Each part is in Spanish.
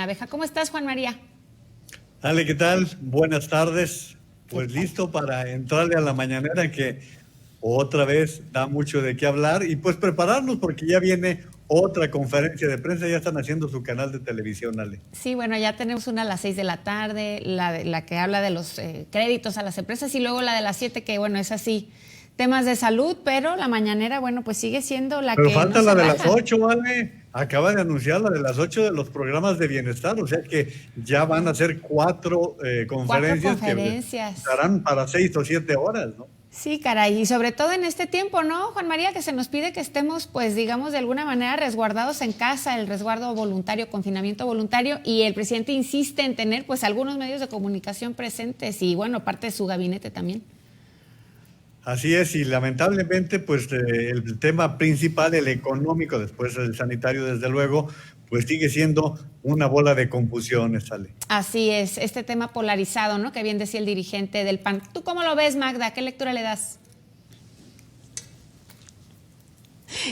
Abeja. ¿Cómo estás, Juan María? Ale, ¿qué tal? Buenas tardes. Pues listo para entrarle a la mañanera que otra vez da mucho de qué hablar y pues prepararnos porque ya viene otra conferencia de prensa, ya están haciendo su canal de televisión, Ale. Sí, bueno, ya tenemos una a las 6 de la tarde, la que habla de los créditos a las empresas y luego la de las 7 que, bueno, es así, temas de salud, pero la mañanera, bueno, pues sigue siendo la Pero que no falta se la de las raja. 8, Ale. Acaba de anunciar la de las 8 de los programas de bienestar, o sea que ya van a ser cuatro 4 conferencias que conferencias. estarán para 6 o 7 horas, ¿no? Sí, caray, y sobre todo en este tiempo, ¿no, Juan María? Que se nos pide que estemos, pues, digamos, de alguna manera resguardados en casa, el resguardo voluntario, confinamiento voluntario, y el presidente insiste en tener, pues, algunos medios de comunicación presentes y, bueno, parte de su gabinete también. Así es, y lamentablemente, pues el tema principal, el económico, después el sanitario, desde luego, pues sigue siendo una bola de confusiones, Ale. Así es, este tema polarizado, ¿no? Que bien decía el dirigente del PAN. ¿Tú cómo lo ves, Magda? ¿Qué lectura le das?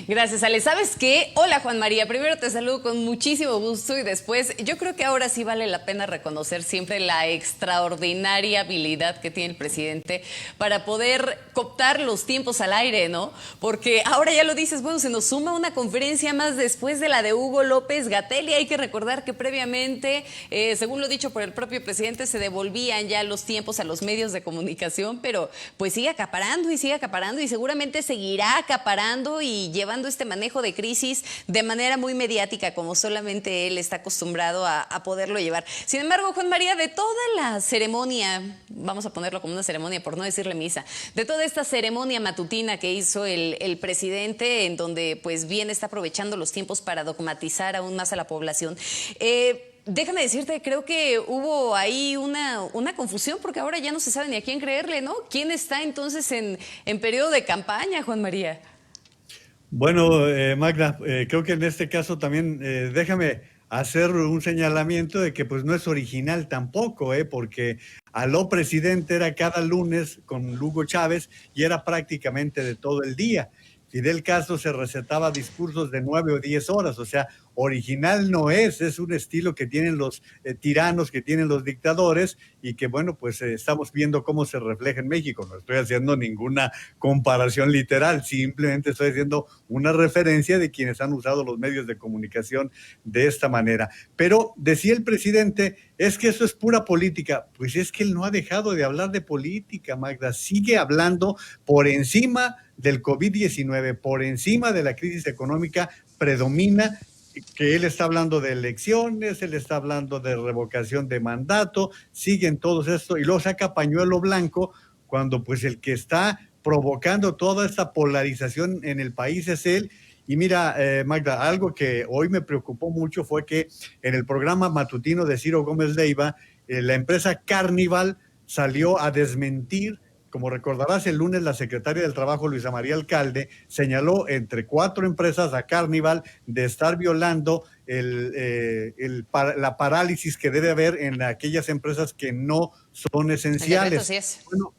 Gracias, Ale. ¿Sabes qué? Hola, Juan María. Primero te saludo con muchísimo gusto y después yo creo que ahora sí vale la pena reconocer siempre la extraordinaria habilidad que tiene el presidente para poder cooptar los tiempos al aire, ¿no? Porque ahora ya lo dices, bueno, se nos suma una conferencia más después de la de Hugo López-Gatell y hay que recordar que previamente, según lo dicho por el propio presidente, se devolvían ya los tiempos a los medios de comunicación, pero pues sigue acaparando y seguramente seguirá acaparando y llevando este manejo de crisis de manera muy mediática, como solamente él está acostumbrado a poderlo llevar. Sin embargo, Juan María, de toda la ceremonia, vamos a ponerlo como una ceremonia por no decirle misa, de toda esta ceremonia matutina que hizo el presidente, en donde pues bien está aprovechando los tiempos para dogmatizar aún más a la población, déjame decirte, creo que hubo ahí una confusión, porque ahora ya no se sabe ni a quién creerle, ¿no? ¿Quién está entonces en periodo de campaña, Juan María? Bueno, Magda, creo que en este caso también déjame hacer un señalamiento de que pues no es original tampoco, porque Aló Presidente era cada lunes con Hugo Chávez y era prácticamente de todo el día. Fidel Castro se recetaba discursos de 9 o 10 horas, o sea, original no es un estilo que tienen los tiranos, que tienen los dictadores y que bueno, pues estamos viendo cómo se refleja en México. No estoy haciendo ninguna comparación literal, simplemente estoy haciendo una referencia de quienes han usado los medios de comunicación de esta manera. Pero decía el presidente, es que eso es pura política. Pues es que él no ha dejado de hablar de política, Magda, sigue hablando por encima del COVID-19, por encima de la crisis económica, predomina que él está hablando de elecciones, él está hablando de revocación de mandato, siguen todos esto y luego saca pañuelo blanco cuando pues el que está provocando toda esta polarización en el país es él. Y mira, Magda, algo que hoy me preocupó mucho fue que en el programa matutino de Ciro Gómez Leiva, la empresa Carnival salió a desmentir. Como recordarás, el lunes la secretaria del Trabajo, Luisa María Alcalde, señaló entre 4 empresas a Carnival de estar violando la parálisis que debe haber en aquellas empresas que no son esenciales. El decreto sí es. Bueno,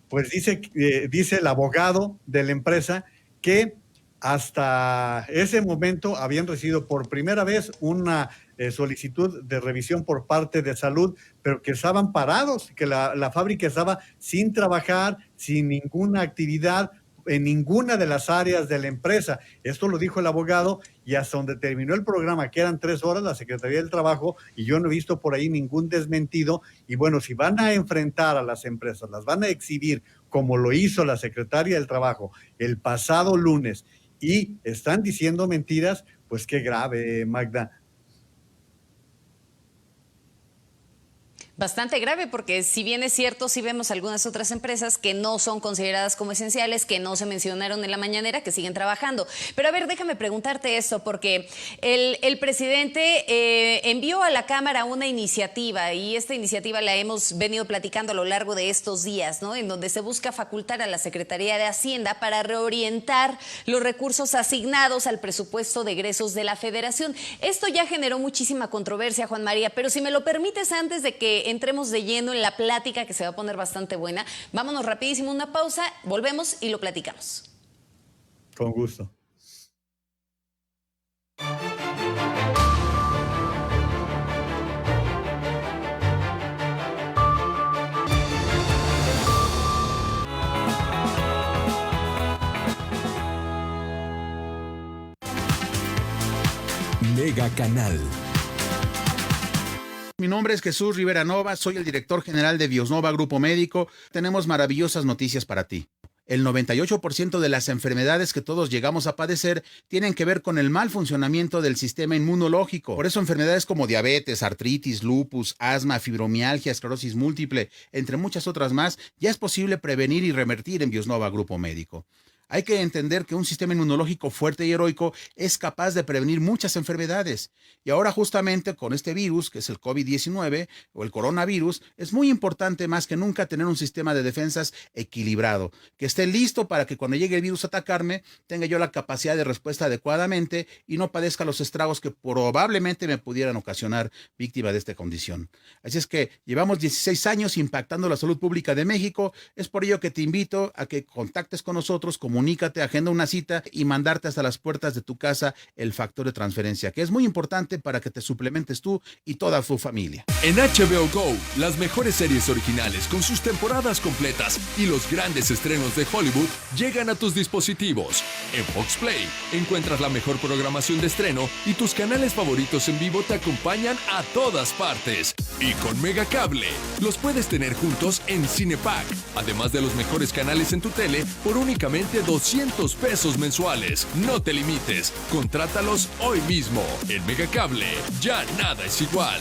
pues dice el abogado de la empresa que hasta ese momento habían recibido por primera vez una solicitud de revisión por parte de salud, pero que estaban parados, que la fábrica estaba sin trabajar, sin ninguna actividad en ninguna de las áreas de la empresa. Esto lo dijo el abogado y hasta donde terminó el programa, que eran 3 horas, la Secretaría del Trabajo, y yo no he visto por ahí ningún desmentido. Y bueno, si van a enfrentar a las empresas, las van a exhibir como lo hizo la Secretaria del Trabajo el pasado lunes y están diciendo mentiras, pues qué grave, Magda. Bastante grave, porque si bien es cierto, sí vemos algunas otras empresas que no son consideradas como esenciales, que no se mencionaron en la mañanera, que siguen trabajando. Pero a ver, déjame preguntarte esto, porque el presidente envió a la Cámara una iniciativa, y esta iniciativa la hemos venido platicando a lo largo de estos días, ¿no? En donde se busca facultar a la Secretaría de Hacienda para reorientar los recursos asignados al presupuesto de egresos de la Federación. Esto ya generó muchísima controversia, Juan María, pero si me lo permites, antes de que entremos de lleno en la plática, que se va a poner bastante buena, vámonos rapidísimo, una pausa, volvemos y lo platicamos. Con gusto. Canal. Mi nombre es Jesús Rivera Nova, soy el director general de Biosnova Grupo Médico. Tenemos maravillosas noticias para ti. El 98% de las enfermedades que todos llegamos a padecer tienen que ver con el mal funcionamiento del sistema inmunológico. Por eso enfermedades como diabetes, artritis, lupus, asma, fibromialgia, esclerosis múltiple, entre muchas otras más, ya es posible prevenir y revertir en Biosnova Grupo Médico. Hay que entender que un sistema inmunológico fuerte y heroico es capaz de prevenir muchas enfermedades. Y ahora justamente con este virus, que es el COVID-19 o el coronavirus, es muy importante más que nunca tener un sistema de defensas equilibrado, que esté listo para que cuando llegue el virus a atacarme, tenga yo la capacidad de respuesta adecuadamente y no padezca los estragos que probablemente me pudieran ocasionar víctima de esta condición. Así es que llevamos 16 años impactando la salud pública de México. Es por ello que te invito a que contactes con nosotros, comunícate, agenda una cita y mandarte hasta las puertas de tu casa el factor de transferencia, que es muy importante para que te suplementes tú y toda tu familia. En HBO Go, las mejores series originales con sus temporadas completas y los grandes estrenos de Hollywood llegan a tus dispositivos. En Fox Play encuentras la mejor programación de estreno y tus canales favoritos en vivo te acompañan a todas partes. Y con Megacable los puedes tener juntos en Cinepack, además de los mejores canales en tu tele por únicamente $200 mensuales. No te limites, contrátalos hoy mismo. En Megacable, ya nada es igual.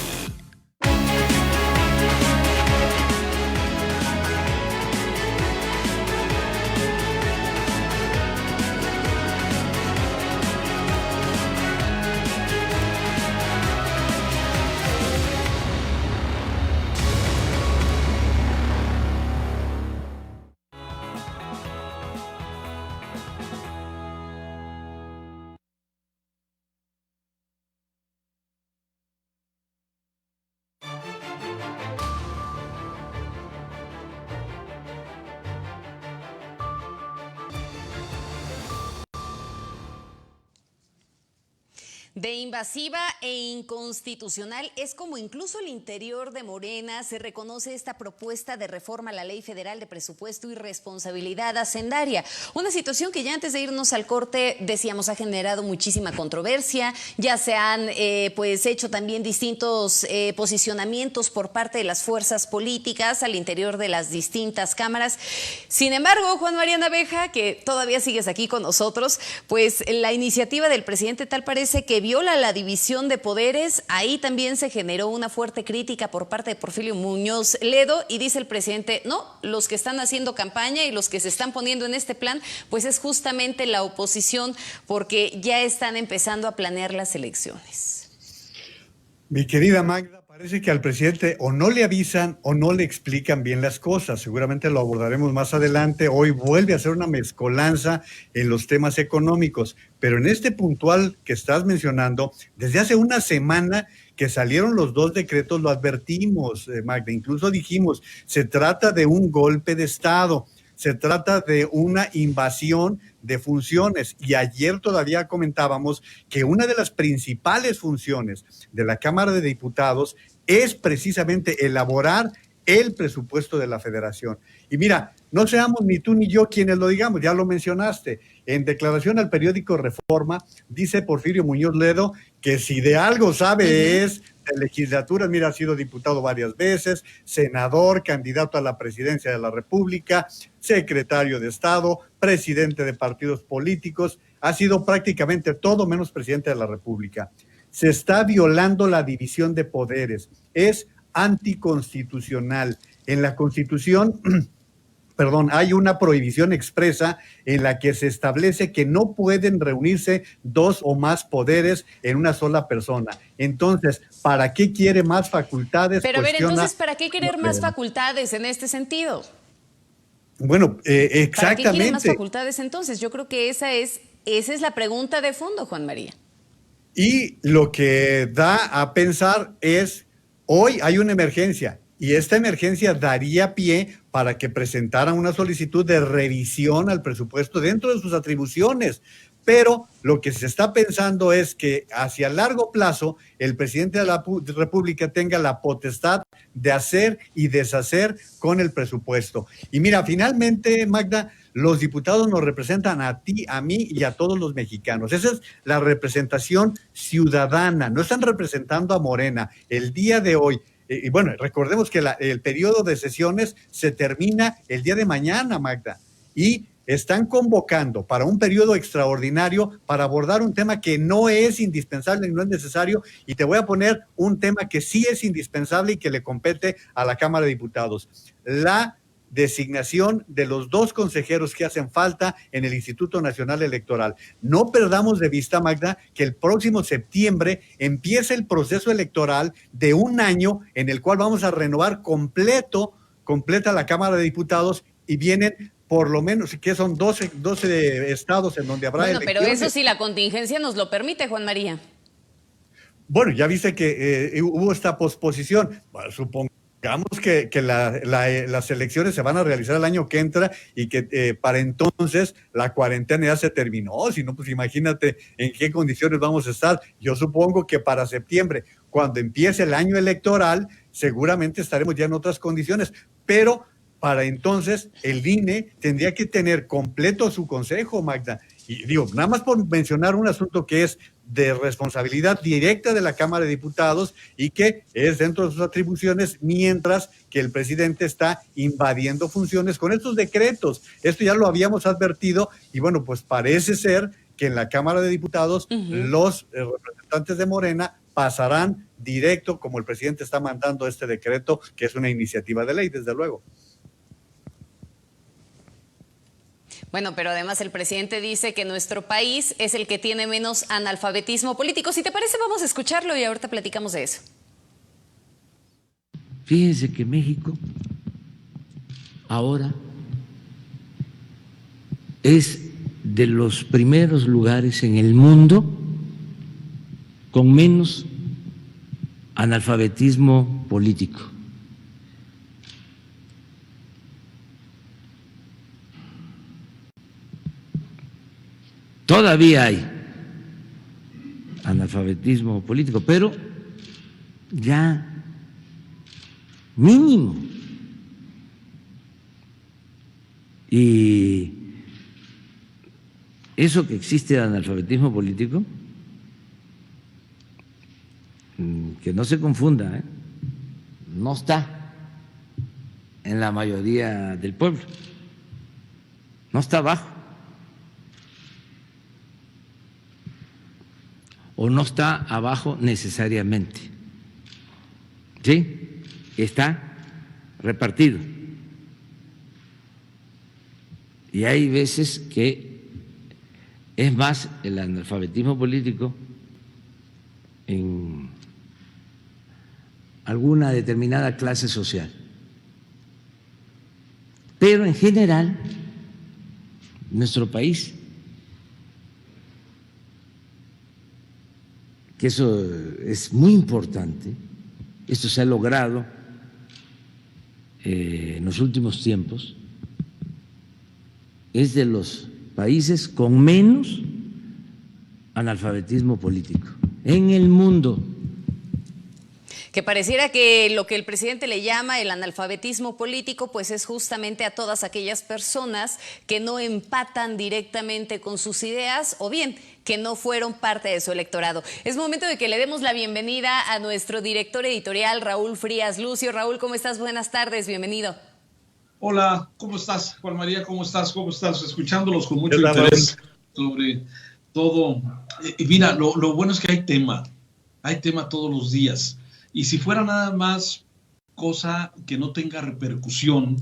De invasiva e inconstitucional es como incluso el interior de Morena se reconoce esta propuesta de reforma a la Ley Federal de Presupuesto y Responsabilidad Hacendaria. Una situación que ya antes de irnos al corte decíamos ha generado muchísima controversia. Ya se han hecho también distintos posicionamientos por parte de las fuerzas políticas al interior de las distintas cámaras. Sin embargo, Juan María Naveja, que todavía sigues aquí con nosotros, pues la iniciativa del presidente tal parece que viola la división de poderes. Ahí también se generó una fuerte crítica por parte de Porfirio Muñoz Ledo y dice el presidente, no, los que están haciendo campaña y los que se están poniendo en este plan, pues es justamente la oposición porque ya están empezando a planear las elecciones. Mi querida Magda, parece que al presidente o no le avisan o no le explican bien las cosas. Seguramente lo abordaremos más adelante. Hoy vuelve a ser una mezcolanza en los temas económicos. Pero en este puntual que estás mencionando, desde hace una semana que salieron los dos decretos, lo advertimos, Magda. Incluso dijimos, se trata de un golpe de Estado. Se trata de una invasión de funciones y ayer todavía comentábamos que una de las principales funciones de la Cámara de Diputados es precisamente elaborar el presupuesto de la Federación. Y mira, no seamos ni tú ni yo quienes lo digamos, ya lo mencionaste. En declaración al periódico Reforma, dice Porfirio Muñoz Ledo que si de algo sabe es de legislaturas, mira, ha sido diputado varias veces, senador, candidato a la presidencia de la República, secretario de Estado, presidente de partidos políticos, ha sido prácticamente todo menos presidente de la República. Se está violando la división de poderes, es anticonstitucional. En la Constitución, hay una prohibición expresa en la que se establece que no pueden reunirse dos o más poderes en una sola persona. Entonces, ¿para qué quiere más facultades? Pero a ver, entonces, ¿para qué querer más facultades en este sentido? Bueno, exactamente. ¿Para qué quiere más facultades entonces? Yo creo que esa es la pregunta de fondo, Juan María. Y lo que da a pensar es, hoy hay una emergencia. Y esta emergencia daría pie para que presentaran una solicitud de revisión al presupuesto dentro de sus atribuciones, pero lo que se está pensando es que hacia largo plazo el presidente de la República tenga la potestad de hacer y deshacer con el presupuesto. Y mira, finalmente, Magda, los diputados nos representan a ti, a mí y a todos los mexicanos. Esa es la representación ciudadana, no están representando a Morena. El día de hoy, y bueno, recordemos que el periodo de sesiones se termina el día de mañana, Magda, y están convocando para un periodo extraordinario para abordar un tema que no es indispensable y no es necesario, y te voy a poner un tema que sí es indispensable y que le compete a la Cámara de Diputados: la designación de los 2 consejeros que hacen falta en el Instituto Nacional Electoral. No perdamos de vista, Magda, que el próximo septiembre empieza el proceso electoral de un año en el cual vamos a renovar completa la Cámara de Diputados, y vienen por lo menos, que son 12 estados en donde habrá elecciones. Pero eso sí, la contingencia nos lo permite, Juan María. Bueno, ya viste que hubo esta posposición. Bueno, supongamos que las elecciones se van a realizar el año que entra y que para entonces la cuarentena ya se terminó. Si no, pues imagínate en qué condiciones vamos a estar. Yo supongo que para septiembre, cuando empiece el año electoral, seguramente estaremos ya en otras condiciones, pero para entonces el INE tendría que tener completo su consejo, Magda. Y digo, nada más por mencionar un asunto que es de responsabilidad directa de la Cámara de Diputados y que es dentro de sus atribuciones, mientras que el presidente está invadiendo funciones con estos decretos. Esto ya lo habíamos advertido y bueno, pues parece ser que en la Cámara de Diputados los representantes de Morena pasarán directo, como el presidente está mandando este decreto, que es una iniciativa de ley, desde luego. Bueno, pero además el presidente dice que nuestro país es el que tiene menos analfabetismo político. Si te parece, vamos a escucharlo y ahorita platicamos de eso. Fíjense que México ahora es de los primeros lugares en el mundo con menos analfabetismo político. Todavía hay analfabetismo político, pero ya mínimo. Y eso que existe de analfabetismo político, que no se confunda, no está en la mayoría del pueblo, no está abajo. O no está abajo necesariamente, ¿sí? Está repartido. Y hay veces que es más el analfabetismo político en alguna determinada clase social. Pero en general, nuestro país, que eso es muy importante, esto se ha logrado en los últimos tiempos, es de los países con menos analfabetismo político en el mundo. Que pareciera que lo que el presidente le llama el analfabetismo político, pues es justamente a todas aquellas personas que no empatan directamente con sus ideas o bien que no fueron parte de su electorado. Es momento de que le demos la bienvenida a nuestro director editorial, Raúl Frías Lucio. Raúl, ¿cómo estás? Buenas tardes, bienvenido. Hola, ¿cómo estás, Juan María? ¿Cómo estás? ¿Cómo estás? Escuchándolos con mucho interés sobre todo. Y mira, lo bueno es que hay tema todos los días. Y si fuera nada más cosa que no tenga repercusión,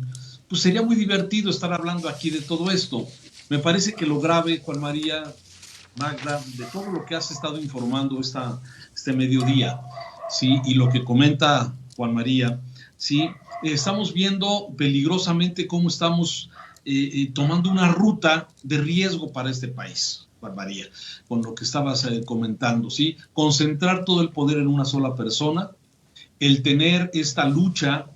pues sería muy divertido estar hablando aquí de todo esto. Me parece que lo grave, Juan María, Magda, de todo lo que has estado informando este mediodía, ¿sí? Y lo que comenta Juan María, ¿sí? Estamos viendo peligrosamente cómo estamos tomando una ruta de riesgo para este país, Juan María, con lo que estabas comentando, ¿sí? Concentrar todo el poder en una sola persona, el tener esta lucha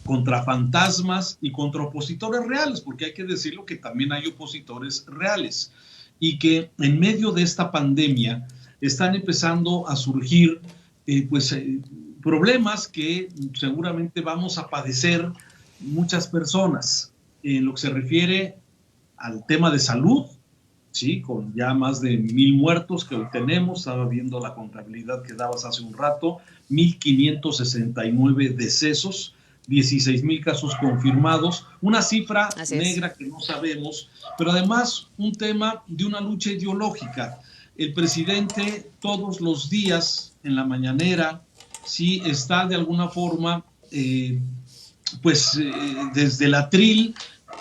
contra fantasmas y contra opositores reales, porque hay que decirlo que también hay opositores reales. y que en medio de esta pandemia están empezando a surgir problemas que seguramente vamos a padecer muchas personas en lo que se refiere al tema de salud, ¿sí? Con ya más de 1,000 muertos que hoy tenemos. Estaba viendo la contabilidad que dabas hace un rato, 1,569 decesos, 16,000 casos confirmados, una cifra negra que no sabemos, pero además un tema de una lucha ideológica. El presidente todos los días en la mañanera sí está de alguna forma desde el atril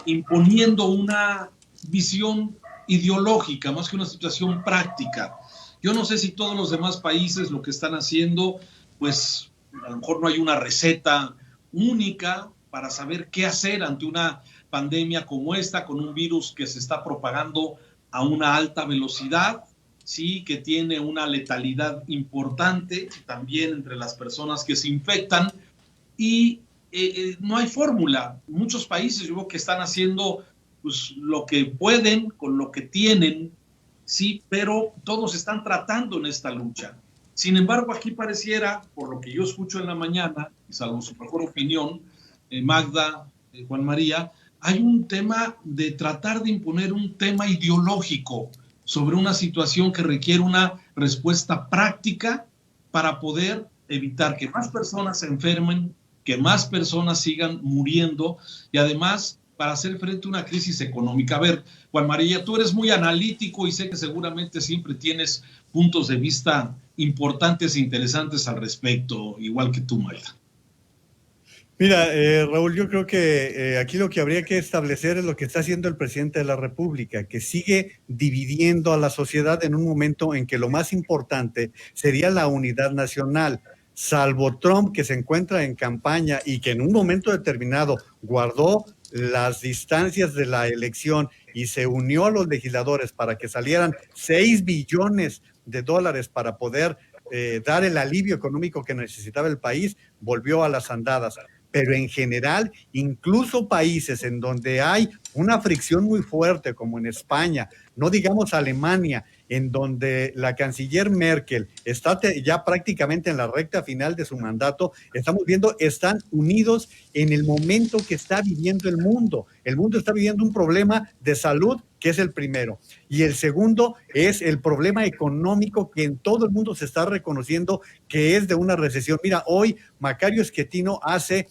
imponiendo una visión ideológica más que una situación práctica. Yo no sé si todos los demás países lo que están haciendo, pues a lo mejor no hay una receta única para saber qué hacer ante una pandemia como esta, con un virus que se está propagando a una alta velocidad, sí, que tiene una letalidad importante también entre las personas que se infectan, y no hay fórmula. Muchos países yo creo que están haciendo pues lo que pueden con lo que tienen, sí, pero todos están tratando en esta lucha. Sin embargo, aquí pareciera, por lo que yo escucho en la mañana, salvo su mejor opinión, Magda, Juan María, hay un tema de tratar de imponer un tema ideológico sobre una situación que requiere una respuesta práctica para poder evitar que más personas se enfermen, que más personas sigan muriendo y además para hacer frente a una crisis económica. A ver, Juan María, tú eres muy analítico y sé que seguramente siempre tienes puntos de vista importantes e interesantes al respecto, igual que tú, Magda. Mira, Raúl, yo creo que aquí lo que habría que establecer es lo que está haciendo el presidente de la República, que sigue dividiendo a la sociedad en un momento en que lo más importante sería la unidad nacional. Salvo Trump, que se encuentra en campaña y que en un momento determinado guardó las distancias de la elección y se unió a los legisladores para que salieran $6 billones para poder dar el alivio económico que necesitaba el país, volvió a las andadas. Pero en general, incluso países en donde hay una fricción muy fuerte, como en España, no digamos Alemania, en donde la canciller Merkel está ya prácticamente en la recta final de su mandato, estamos viendo, están unidos en el momento que está viviendo el mundo. El mundo está viviendo un problema de salud, que es el primero, y el segundo es el problema económico que en todo el mundo se está reconociendo que es de una recesión. Mira, hoy Macario Schettino hace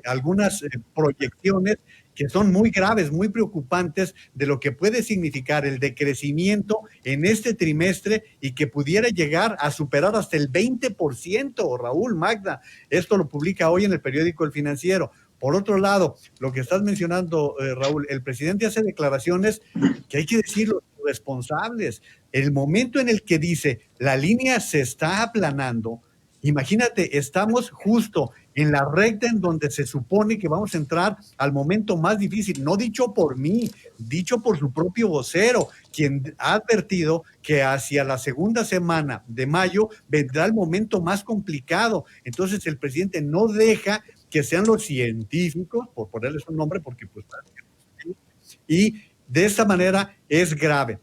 algunas proyecciones que son muy graves, muy preocupantes de lo que puede significar el decrecimiento en este trimestre y que pudiera llegar a superar hasta el 20%, Raúl, Magda. Esto lo publica hoy en el periódico El Financiero. Por otro lado, lo que estás mencionando, Raúl, el presidente hace declaraciones que hay que decirlo, responsables. El momento en el que dice la línea se está aplanando, imagínate, estamos justo en la recta en donde se supone que vamos a entrar al momento más difícil, no dicho por mí, dicho por su propio vocero, quien ha advertido que hacia la segunda semana de mayo vendrá el momento más complicado. Entonces el presidente no deja que sean los científicos, por ponerles un nombre, porque pues, y de esta manera es grave.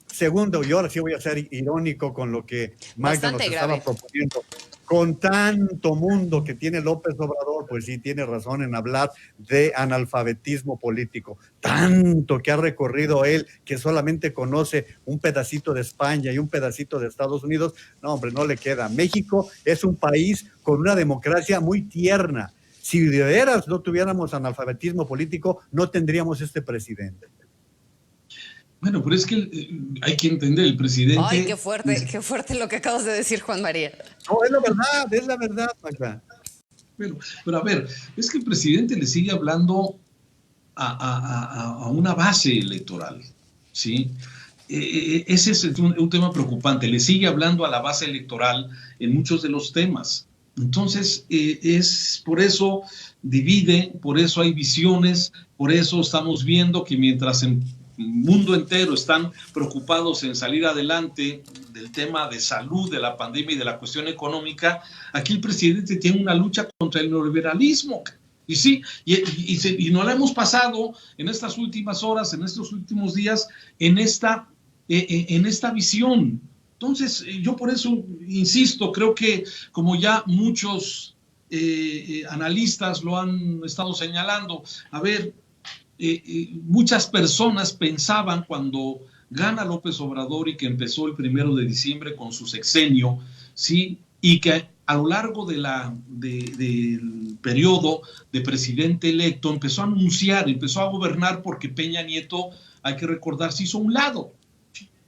Segundo, y ahora sí voy a ser irónico con lo que Magda nos estaba proponiendo. Con tanto mundo que tiene López Obrador, pues sí tiene razón en hablar de analfabetismo político. Tanto que ha recorrido él, que solamente conoce un pedacito de España y un pedacito de Estados Unidos. No, hombre, no le queda. México es un país con una democracia muy tierna. Si de veras no tuviéramos analfabetismo político, no tendríamos este presidente. Bueno, pero es que hay que entender, el presidente... Ay, qué fuerte lo que acabas de decir, Juan María. No, es la verdad, Magda. Pero a ver, es que el presidente le sigue hablando a una base electoral, ¿sí? Ese es un tema preocupante, le sigue hablando a la base electoral en muchos de los temas. Entonces, es por eso divide, por eso hay visiones, por eso estamos viendo que mientras en mundo entero están preocupados en salir adelante del tema de salud, de la pandemia y de la cuestión económica, aquí el presidente tiene una lucha contra el neoliberalismo. Y sí, y nos la hemos pasado en estas últimas horas, en estos últimos días, en esta en esta visión. Entonces, yo por eso insisto, creo que como ya muchos analistas lo han estado señalando, a ver, muchas personas pensaban cuando gana López Obrador y que empezó el 1 de diciembre con su sexenio, ¿sí? Y que a lo largo del periodo de presidente electo empezó a anunciar, empezó a gobernar porque Peña Nieto, hay que recordar, se hizo a un lado.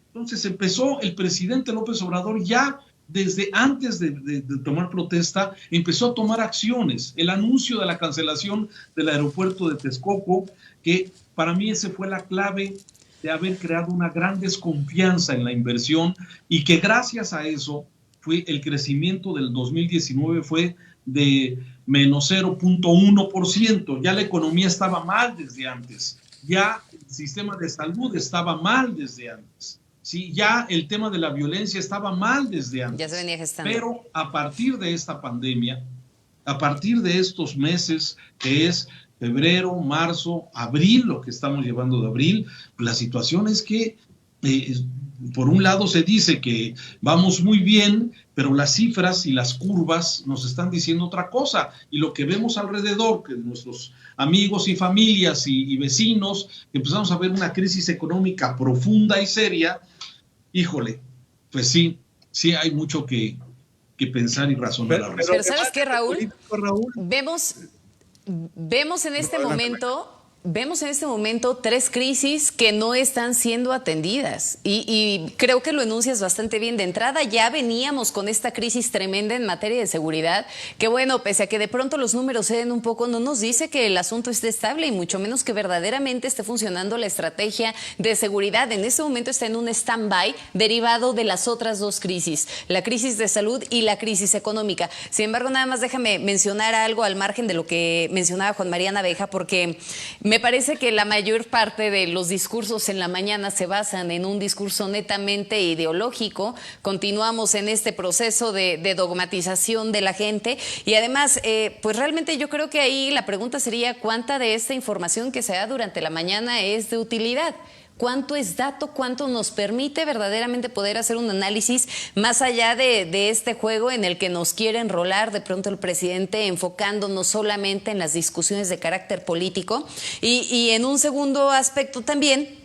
Entonces empezó el presidente López Obrador ya desde antes de tomar protesta, empezó a tomar acciones. El anuncio de la cancelación del aeropuerto de Texcoco, que para mí ese fue la clave de haber creado una gran desconfianza en la inversión y que gracias a eso fue el crecimiento del 2019 fue de menos 0.1%. Ya la economía estaba mal desde antes. Ya el sistema de salud estaba mal desde antes. Sí, ya el tema de la violencia estaba mal desde antes. Ya se venía gestando. Pero a partir de esta pandemia, a partir de estos meses que es febrero, marzo, abril, lo que estamos llevando de abril, la situación es que por un lado se dice que vamos muy bien, pero las cifras y las curvas nos están diciendo otra cosa. Y lo que vemos alrededor, que nuestros amigos y familias y vecinos, empezamos a ver una crisis económica profunda y seria, híjole, pues sí hay mucho que pensar y razonar. Pero ¿sabes qué, Raúl? Vemos en este momento... Vemos en este momento 3 crisis que no están siendo atendidas y creo que lo enuncias bastante bien. De entrada ya veníamos con esta crisis tremenda en materia de seguridad, que bueno, pese a que de pronto los números ceden un poco, no nos dice que el asunto esté estable y mucho menos que verdaderamente esté funcionando la estrategia de seguridad. En este momento está en un stand-by derivado de las otras 2 crisis, la crisis de salud y la crisis económica. Sin embargo, nada más déjame mencionar algo al margen de lo que mencionaba Juan María Naveja, porque me parece que la mayor parte de los discursos en la mañana se basan en un discurso netamente ideológico. Continuamos en este proceso de dogmatización de la gente y además, pues realmente yo creo que ahí la pregunta sería ¿cuánta de esta información que se da durante la mañana es de utilidad? ¿Cuánto es dato? ¿Cuánto nos permite verdaderamente poder hacer un análisis más allá de este juego en el que nos quiere enrolar de pronto el presidente, enfocándonos solamente en las discusiones de carácter político? Y en un segundo aspecto también,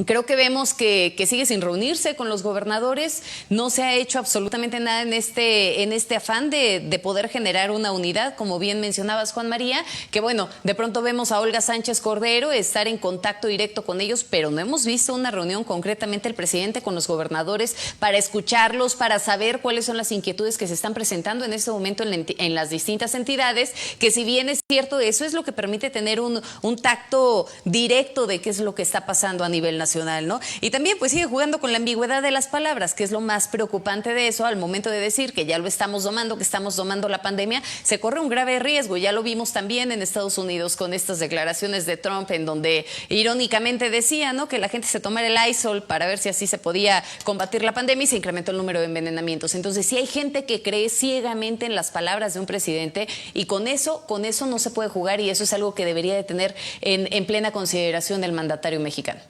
creo que vemos que sigue sin reunirse con los gobernadores, no se ha hecho absolutamente nada en este afán de poder generar una unidad, como bien mencionabas, Juan María, que bueno, de pronto vemos a Olga Sánchez Cordero estar en contacto directo con ellos, pero no hemos visto una reunión concretamente el presidente con los gobernadores para escucharlos, para saber cuáles son las inquietudes que se están presentando en este momento en las distintas entidades, que si bien es cierto, eso es lo que permite tener un tacto directo de qué es lo que está pasando a nivel nacional, ¿no? Y también pues sigue jugando con la ambigüedad de las palabras, que es lo más preocupante de eso. Al momento de decir que ya lo estamos domando, que estamos domando la pandemia, se corre un grave riesgo. Ya lo vimos también en Estados Unidos con estas declaraciones de Trump, en donde irónicamente decía, ¿no?, que la gente se tomara el Lysol para ver si así se podía combatir la pandemia y se incrementó el número de envenenamientos. Entonces sí hay gente que cree ciegamente en las palabras de un presidente y con eso no se puede jugar, y eso es algo que debería de tener en plena consideración el mandatario mexicano.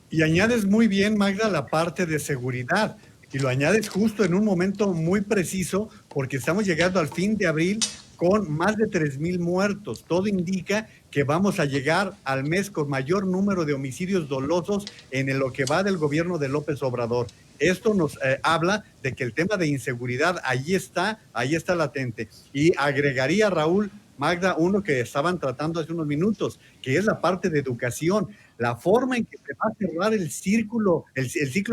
Y añades muy bien, Magda, la parte de seguridad, y lo añades justo en un momento muy preciso, porque estamos llegando al fin de abril con más de 3,000 muertos. Todo indica que vamos a llegar al mes con mayor número de homicidios dolosos en lo que va del gobierno de López Obrador. Esto nos habla de que el tema de inseguridad ahí está latente. Y agregaría, Raúl, Magda, uno que estaban tratando hace unos minutos, que es la parte de educación. La forma en que se va a cerrar el ciclo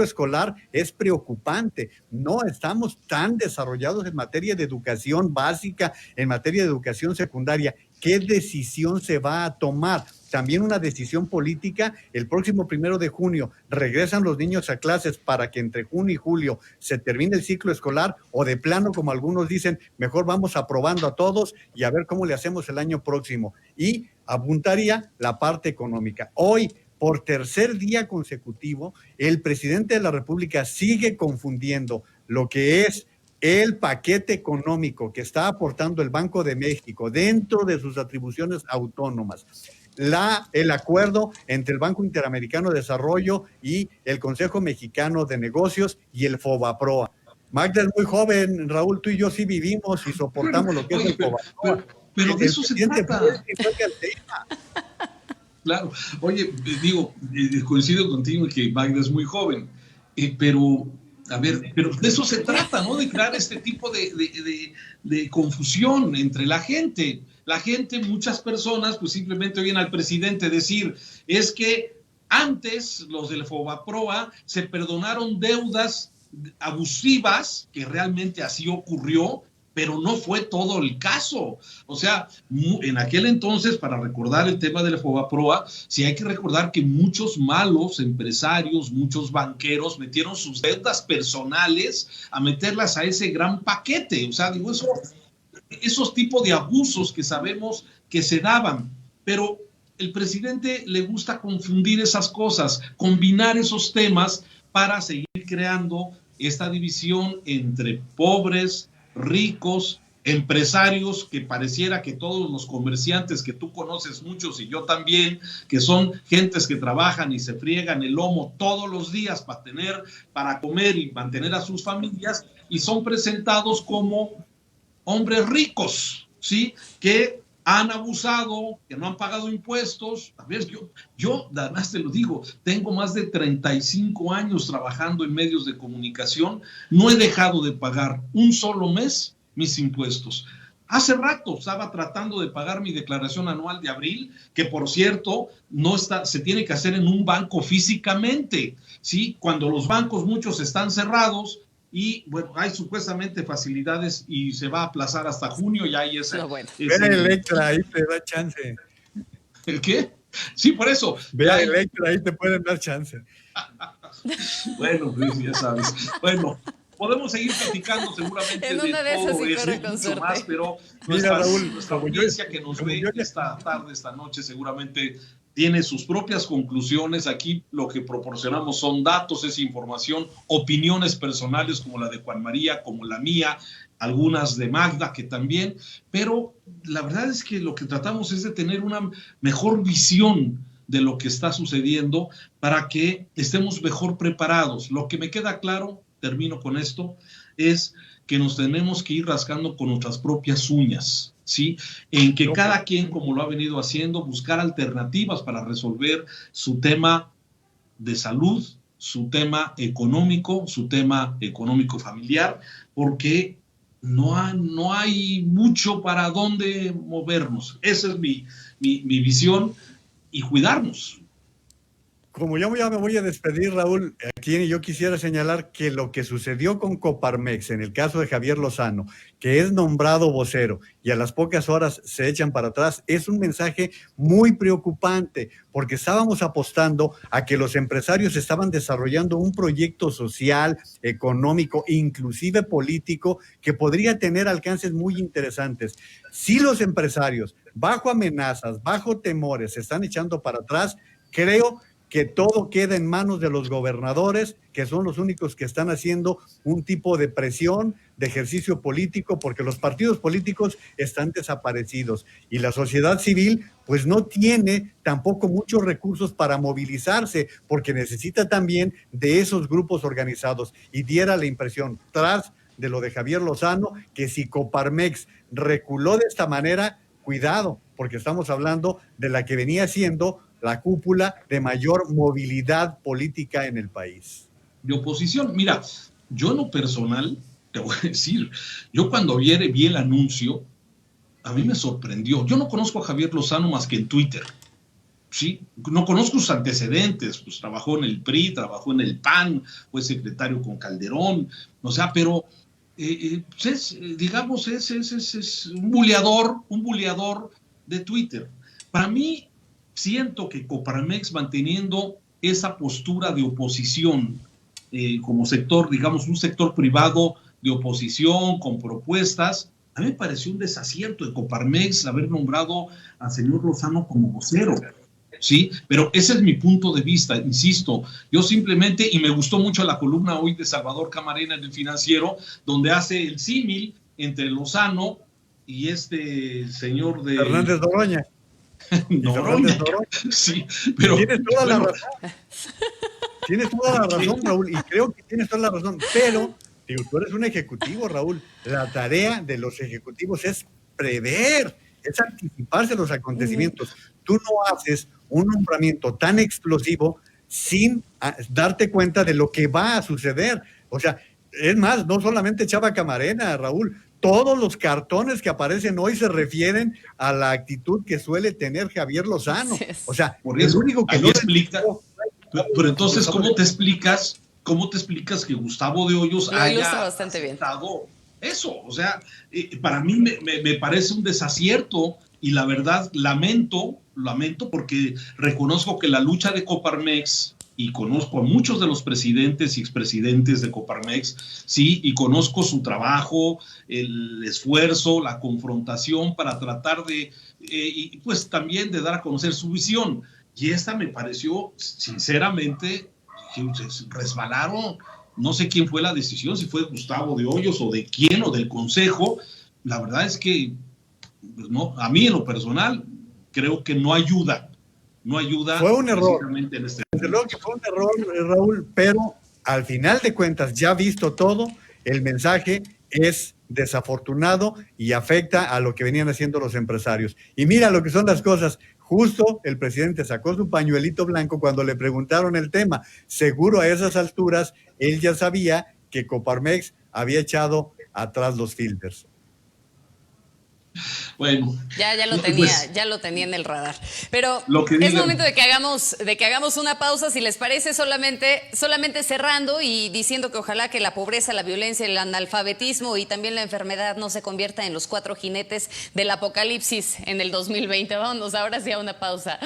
escolar es preocupante. No estamos tan desarrollados en materia de educación básica, en materia de educación secundaria. ¿Qué decisión se va a tomar? También una decisión política. El próximo 1 de junio regresan los niños a clases para que entre junio y julio se termine el ciclo escolar, o de plano, como algunos dicen, mejor vamos aprobando a todos y a ver cómo le hacemos el año próximo. Y apuntaría la parte económica. Hoy, por tercer día consecutivo, el presidente de la República sigue confundiendo lo que es el paquete económico que está aportando el Banco de México dentro de sus atribuciones autónomas el acuerdo entre el Banco Interamericano de Desarrollo y el Consejo Mexicano de Negocios y el FOBAPROA. Magda es muy joven, Raúl, tú y yo sí vivimos y soportamos lo que es el FOBAPROA. Pero de eso se trata. Claro. Oye, digo, coincido contigo en que Magda es muy joven, pero, a ver, pero de eso se trata, ¿no? De crear este tipo de confusión entre la gente. La gente, muchas personas, pues simplemente oyen al presidente decir, es que antes los del FOBAPROA se perdonaron deudas abusivas, que realmente así ocurrió, pero no fue todo el caso. O sea, en aquel entonces, para recordar el tema del FOBAPROA, sí hay que recordar que muchos malos empresarios, muchos banqueros metieron sus deudas personales a meterlas a ese gran paquete. O sea, digo, esos tipos de abusos que sabemos que se daban, pero el presidente le gusta confundir esas cosas, combinar esos temas para seguir creando esta división entre pobres, ricos, empresarios, que pareciera que todos los comerciantes que tú conoces muchos y yo también, que son gentes que trabajan y se friegan el lomo todos los días para comer y mantener a sus familias, y son presentados como hombres ricos, ¿sí? Que han abusado, que no han pagado impuestos. A ver, yo además te lo digo, tengo más de 35 años trabajando en medios de comunicación, no he dejado de pagar un solo mes mis impuestos. Hace rato estaba tratando de pagar mi declaración anual de abril, que por cierto se tiene que hacer en un banco físicamente, ¿sí? Cuando los bancos muchos están cerrados, y bueno, hay supuestamente facilidades y se va a aplazar hasta junio y hay ese... Ve a Electra, ahí te da chance. ¿El qué? Sí, por eso. Ve a Electra, ahí te pueden dar chance. Bueno, pues ya sabes. Bueno, podemos seguir platicando seguramente en una de todo eso y mucho más, pero nuestra audiencia que nos ve esta tarde, esta noche, seguramente tiene sus propias conclusiones. Aquí lo que proporcionamos son datos, es información, opiniones personales como la de Juan María, como la mía, algunas de Magda que también, pero la verdad es que lo que tratamos es de tener una mejor visión de lo que está sucediendo para que estemos mejor preparados. Lo que me queda claro, termino con esto, es que nos tenemos que ir rascando con nuestras propias uñas, ¿sí? En que cada quien, como lo ha venido haciendo, buscar alternativas para resolver su tema de salud, su tema económico familiar, porque no hay mucho para dónde movernos. Esa es mi visión, y cuidarnos. Como yo ya me voy a despedir, Raúl, aquí yo quisiera señalar que lo que sucedió con Coparmex, en el caso de Javier Lozano, que es nombrado vocero y a las pocas horas se echan para atrás, es un mensaje muy preocupante, porque estábamos apostando a que los empresarios estaban desarrollando un proyecto social, económico, inclusive político, que podría tener alcances muy interesantes. Si los empresarios, bajo amenazas, bajo temores, se están echando para atrás, creo que todo queda en manos de los gobernadores, que son los únicos que están haciendo un tipo de presión, de ejercicio político, porque los partidos políticos están desaparecidos y la sociedad civil pues no tiene tampoco muchos recursos para movilizarse, porque necesita también de esos grupos organizados. Y diera la impresión, tras de lo de Javier Lozano, que si Coparmex reculó de esta manera, cuidado, porque estamos hablando de la que venía siendo la cúpula de mayor movilidad política en el país. De oposición. Mira, yo en lo personal, te voy a decir, yo cuando vi el anuncio, a mí me sorprendió. Yo no conozco a Javier Lozano más que en Twitter, ¿sí? No conozco sus antecedentes, pues trabajó en el PRI, trabajó en el PAN, fue secretario con Calderón, o sea, pero es un buleador de Twitter. Para mí, siento que Coparmex, manteniendo esa postura de oposición como sector, digamos, un sector privado de oposición con propuestas, a mí me pareció un desacierto de Coparmex haber nombrado al señor Lozano como vocero, ¿sí? Pero ese es mi punto de vista, insisto. Yo simplemente, y me gustó mucho la columna hoy de Salvador Camarena en El Financiero, donde hace el símil entre Lozano y este señor de... Fernández Noroña. Noroña. Sí, pero... Tienes toda la razón. Tienes toda la razón, Raúl, y creo que tienes toda la razón, pero digo, tú eres un ejecutivo, Raúl. La tarea de los ejecutivos es prever, es anticiparse a los acontecimientos. Tú no haces un nombramiento tan explosivo sin darte cuenta de lo que va a suceder. O sea, es más, no solamente Chava Camarena, Raúl, todos los cartones que aparecen hoy se refieren a la actitud que suele tener Javier Lozano. O sea, por eso, el único que no explica. Pero entonces, ¿cómo te explicas que Gustavo de Hoyos haya estado eso? O sea, para mí me parece un desacierto y la verdad lamento porque reconozco que la lucha de Coparmex, y conozco a muchos de los presidentes y expresidentes de Coparmex, sí, y conozco su trabajo, el esfuerzo, la confrontación para tratar de, y pues también de dar a conocer su visión. Y esta me pareció, sinceramente, que resbalaron. No sé quién fue la decisión, si fue Gustavo de Hoyos o de quién o del consejo. La verdad es que, pues no, a mí en lo personal, creo que no ayuda. No ayuda. Fue un error. Desde luego que fue un error, Raúl, pero al final de cuentas, ya visto todo, el mensaje es desafortunado y afecta a lo que venían haciendo los empresarios. Y mira lo que son las cosas. Justo el presidente sacó su pañuelito blanco cuando le preguntaron el tema. Seguro a esas alturas él ya sabía que Coparmex había echado atrás los filters. Bueno, ya lo tenía, pues, ya lo tenía en el radar. Pero es momento de que hagamos una pausa, si les parece, solamente cerrando y diciendo que ojalá que la pobreza, la violencia, el analfabetismo y también la enfermedad no se convierta en los 4 jinetes del apocalipsis en el 2020. Vámonos ahora sí a una pausa.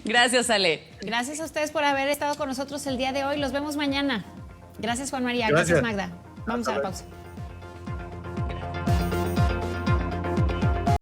Gracias, Ale. Gracias a ustedes por haber estado con nosotros el día de hoy. Los vemos mañana. Gracias, Juan María. Gracias Magda. Vamos a la pausa.